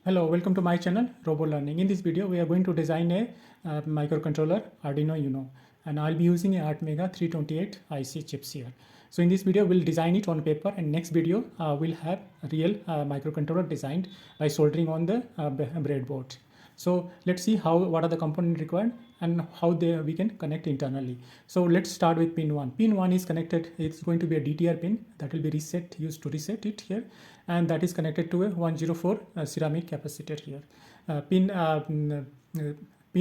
Hello, welcome to my channel Robo Learning. In this video, we are going to design a microcontroller Arduino Uno, and I'll be using a Atmega 328 IC chips here. So in this video, we'll design it on paper, and next video we'll have a real microcontroller designed by soldering on the breadboard. So let's see what are the components required and how we can connect internally. So let's start with pin 1. Pin 1 is connected. It's going to be a DTR pin that will be used to reset it here, and that is connected to a 104 ceramic capacitor here. Pin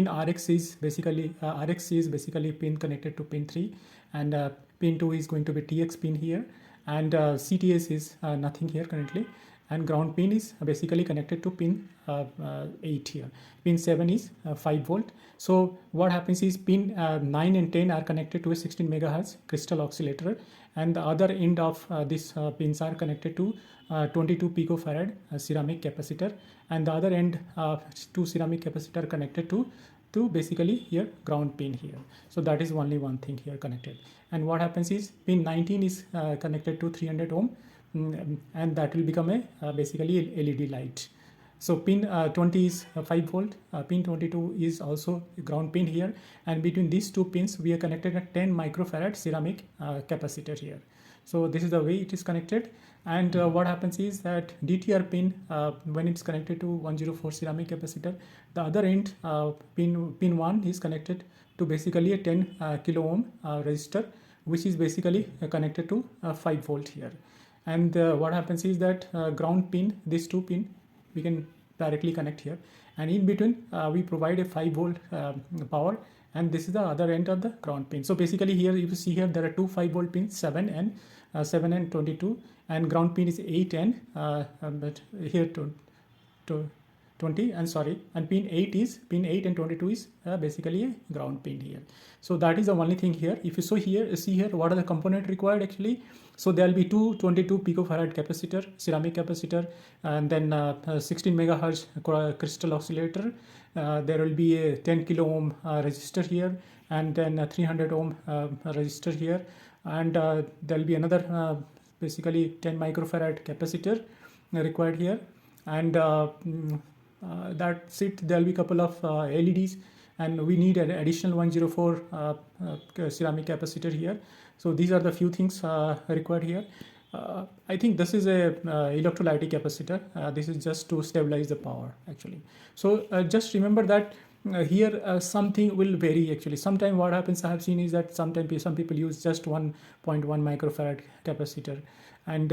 RX is basically pin connected to pin 3, and pin 2 is going to be TX pin here, and CTS is nothing here currently, and ground pin is basically connected to pin 8 here. Pin 7 is 5 volt. So what happens is pin 9 and 10 are connected to a 16 megahertz crystal oscillator, and the other end of these pins are connected to 22 picofarad ceramic capacitor, and the other end two ceramic capacitor connected to basically here ground pin here. So that is only one thing here connected. And what happens is pin 19 is connected to 300 ohm, and that will become a basically LED light. So pin 20 is 5 volt, pin 22 is also ground pin here, and between these two pins we are connected a 10 microfarad ceramic capacitor here. So this is the way it is connected, and what happens is that DTR pin, when it's connected to 104 ceramic capacitor, the other end pin 1 is connected to basically a 10 kilo ohm resistor, which is basically connected to 5 volt here. And what happens is that ground pin, these two pin, we can directly connect here, and in between we provide a 5 volt power, and this is the other end of the ground pin. So basically here you see here there are two 5 volt pins, 7 and 22, and ground pin is 8 and but here to 20, and pin 8 and 22 is basically a ground pin here. So that is the only thing here. If you see here what are the components required actually. So there will be two 22 picofarad capacitor, ceramic capacitor, and then 16 megahertz crystal oscillator. There will be a 10 kilo ohm resistor here, and then a 300 ohm resistor here, and there will be another basically 10 microfarad capacitor required here, and that's it. There will be a couple of LEDs, and we need an additional 104 ceramic capacitor here. So these are the few things required here. I think this is a electrolytic capacitor. This is just to stabilize the power actually. So just remember that here something will vary actually. Sometimes what happens I have seen is that sometimes some people use just 1.1 microfarad capacitor, and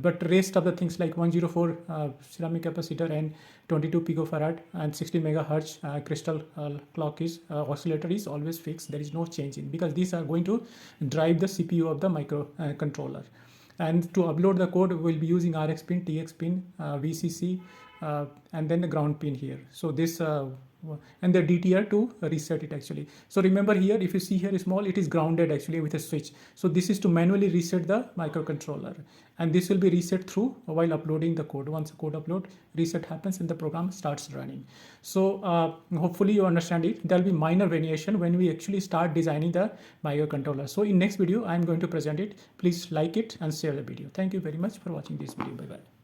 but rest of the things like 104 ceramic capacitor and 22 picofarad and 16 megahertz crystal clock is oscillator is always fixed. There is no change in, because these are going to drive the CPU of the microcontroller. And to upload the code, we'll be using RX pin, TX pin, VCC, and then the ground pin here. So this and the DTR to reset it actually. So remember here, if you see here small, it is grounded actually with a switch. So this is to manually reset the microcontroller, and this will be reset through while uploading the code. Once the code upload, reset happens and the program starts running. So hopefully you understand it. There will be minor variation when we actually start designing the microcontroller. So in next video, I am going to present it. Please like it and share the video. Thank you very much for watching this video. Bye bye.